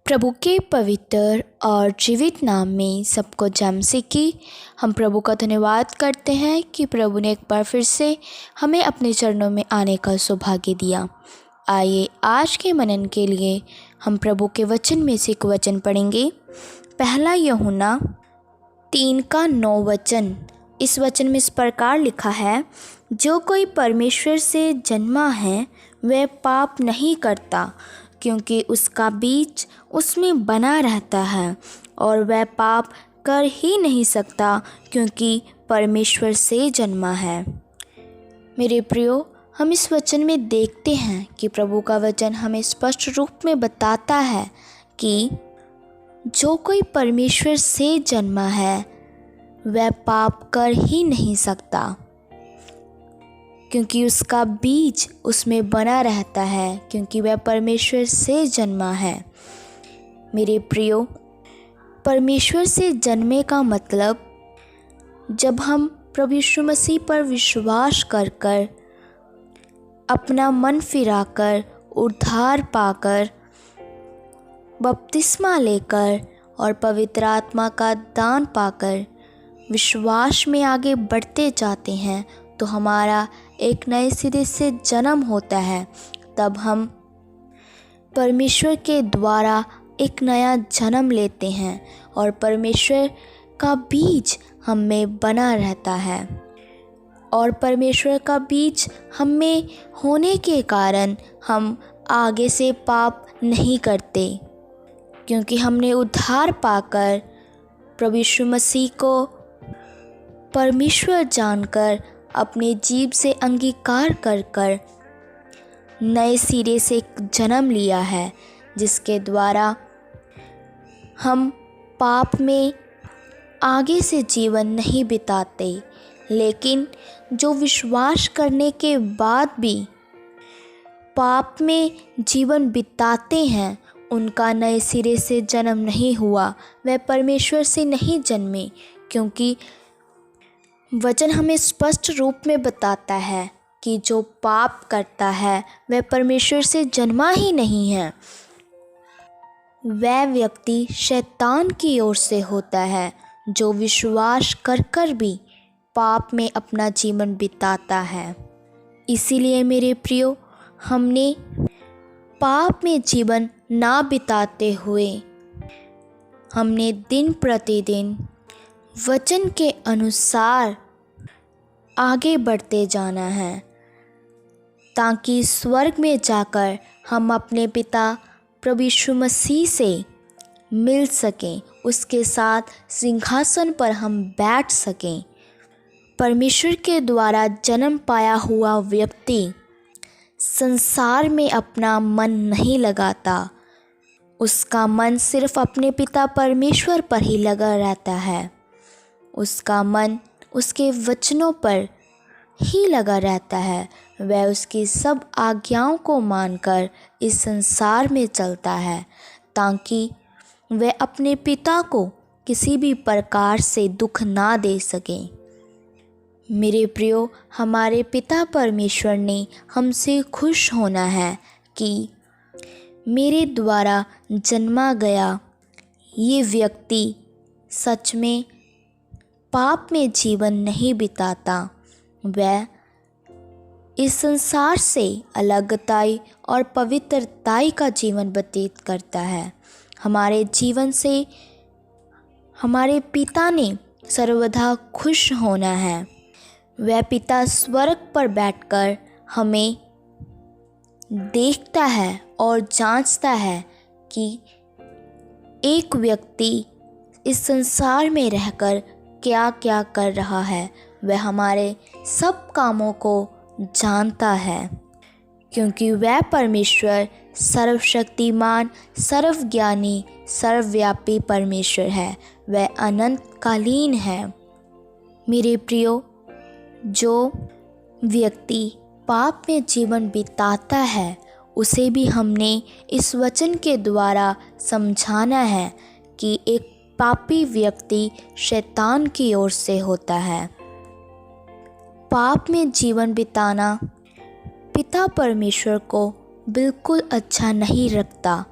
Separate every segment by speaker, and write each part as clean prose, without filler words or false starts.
Speaker 1: प्रभु के पवित्र और जीवित नाम में सबको जय मसीह की। हम प्रभु का धन्यवाद करते हैं कि प्रभु ने एक बार फिर से हमें अपने चरणों में आने का सौभाग्य दिया। आइए आज के मनन के लिए हम प्रभु के वचन में से एक वचन पढ़ेंगे। पहला यूहन्ना 3:9। इस वचन में इस प्रकार लिखा है, जो कोई परमेश्वर से जन्मा है वह पाप नहीं करता, क्योंकि उसका बीज उसमें बना रहता है, और वह पाप कर ही नहीं सकता क्योंकि परमेश्वर से जन्मा है। मेरे प्रियो, हम इस वचन में देखते हैं कि प्रभु का वचन हमें स्पष्ट रूप में बताता है कि जो कोई परमेश्वर से जन्मा है वह पाप कर ही नहीं सकता, क्योंकि उसका बीज उसमें बना रहता है, क्योंकि वह परमेश्वर से जन्मा है। मेरे प्रियो, परमेश्वर से जन्मे का मतलब जब हम प्रभु यीशु मसीह पर विश्वास कर अपना मन फिराकर, उद्धार पाकर, बपतिस्मा लेकर और पवित्र आत्मा का दान पाकर विश्वास में आगे बढ़ते जाते हैं, तो हमारा एक नए सिरे से जन्म होता है। तब हम परमेश्वर के द्वारा एक नया जन्म लेते हैं और परमेश्वर का बीज हम में बना रहता है, और परमेश्वर का बीज हम में होने के कारण हम आगे से पाप नहीं करते, क्योंकि हमने उद्धार पाकर प्रभु यीशु मसीह को परमेश्वर जानकर अपने जीव से अंगीकार कर नए सिरे से एक जन्म लिया है, जिसके द्वारा हम पाप में आगे से जीवन नहीं बिताते, लेकिन जो विश्वास करने के बाद भी पाप में जीवन बिताते हैं उनका नए सिरे से जन्म नहीं हुआ, वह परमेश्वर से नहीं जन्मे, क्योंकि वचन हमें स्पष्ट रूप में बताता है कि जो पाप करता है वह परमेश्वर से जन्मा ही नहीं है। वह व्यक्ति शैतान की ओर से होता है, जो विश्वास कर भी पाप में अपना जीवन बिताता है। इसीलिए मेरे प्रियो, हमने पाप में जीवन ना बिताते हुए हमने दिन प्रतिदिन वचन के अनुसार आगे बढ़ते जाना है, ताकि स्वर्ग में जाकर हम अपने पिता प्रभु यीशु मसीह से मिल सकें, उसके साथ सिंहासन पर हम बैठ सकें। परमेश्वर के द्वारा जन्म पाया हुआ व्यक्ति संसार में अपना मन नहीं लगाता, उसका मन सिर्फ अपने पिता परमेश्वर पर ही लगा रहता है। उसका मन उसके वचनों पर ही लगा रहता है। वह उसकी सब आज्ञाओं को मानकर इस संसार में चलता है, ताकि वह अपने पिता को किसी भी प्रकार से दुख ना दे सके। मेरे प्रियो, हमारे पिता परमेश्वर ने हमसे खुश होना है कि मेरे द्वारा जन्मा गया ये व्यक्ति सच में पाप में जीवन नहीं बिताता, वह इस संसार से अलगताई और पवित्रताई का जीवन व्यतीत करता है। हमारे जीवन से हमारे पिता ने सर्वदा खुश होना है। वह पिता स्वर्ग पर बैठकर हमें देखता है और जांचता है कि एक व्यक्ति इस संसार में रहकर क्या क्या कर रहा है। वह हमारे सब कामों को जानता है, क्योंकि वह परमेश्वर सर्वशक्तिमान, सर्वज्ञानी, सर्वव्यापी परमेश्वर है। वह अनंतकालीन है। मेरे प्रियो, जो व्यक्ति पाप में जीवन बिताता है उसे भी हमने इस वचन के द्वारा समझाना है कि एक पापी व्यक्ति शैतान की ओर से होता है। पाप में जीवन बिताना पिता परमेश्वर को बिल्कुल अच्छा नहीं लगता,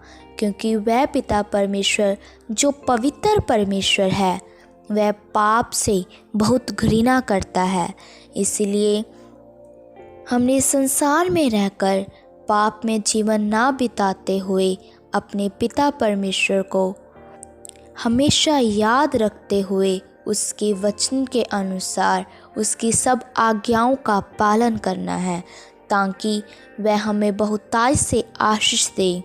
Speaker 1: क्योंकि वह पिता परमेश्वर जो पवित्र परमेश्वर है वह पाप से बहुत घृणा करता है। इसलिए हमने संसार में रहकर पाप में जीवन ना बिताते हुए अपने पिता परमेश्वर को हमेशा याद रखते हुए उसके वचन के अनुसार उसकी सब आज्ञाओं का पालन करना है, ताकि वह हमें बहुतायत से आशीष दे।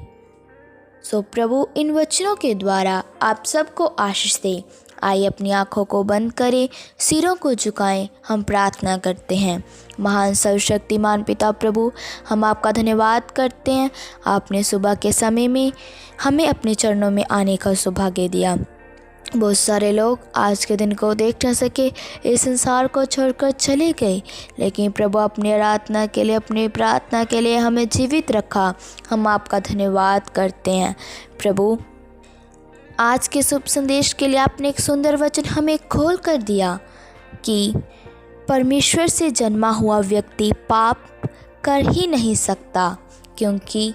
Speaker 1: सो प्रभु इन वचनों के द्वारा आप सबको आशीष दे। आइए अपनी आँखों को बंद करें, सिरों को झुकाएं, हम प्रार्थना करते हैं। महान सर्वशक्तिमान पिता प्रभु, हम आपका धन्यवाद करते हैं। आपने सुबह के समय में हमें अपने चरणों में आने का सौभाग्य दिया। बहुत सारे लोग आज के दिन को देख न सके, इस संसार को छोड़कर चले गए, लेकिन प्रभु अपनी आराधना के लिए, अपनी प्रार्थना के लिए हमें जीवित रखा। हम आपका धन्यवाद करते हैं। प्रभु आज के शुभ संदेश के लिए आपने एक सुंदर वचन हमें खोल कर दिया कि परमेश्वर से जन्मा हुआ व्यक्ति पाप कर ही नहीं सकता, क्योंकि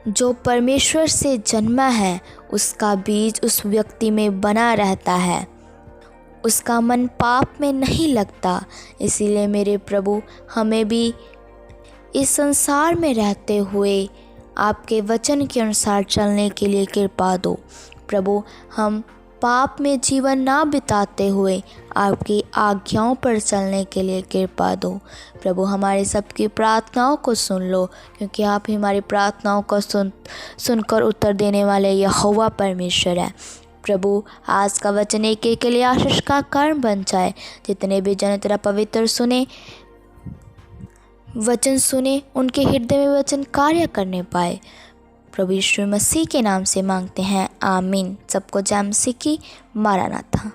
Speaker 1: जो परमेश्वर से जन्मा है उसका बीज उस व्यक्ति में बना रहता है, उसका मन पाप में नहीं लगता। इसीलिए मेरे प्रभु हमें भी इस संसार में रहते हुए आपके वचन के अनुसार चलने के लिए कृपा दो। प्रभु हम पाप में जीवन ना बिताते हुए आपकी आज्ञाओं पर चलने के लिए कृपा दो। प्रभु हमारे सबकी प्रार्थनाओं को सुन लो, क्योंकि आप ही हमारी प्रार्थनाओं को सुनकर उत्तर देने वाले यहोवा परमेश्वर है। प्रभु आज का वचन एक एक के लिए आशीष का कारण बन जाए। जितने भी जन तेरा पवित्र वचन सुने उनके हृदय में वचन कार्य करने पाए। प्रभु यीशु मसीह के नाम से मांगते हैं, आमीन। सबको जय मसीह की। मारानाथा।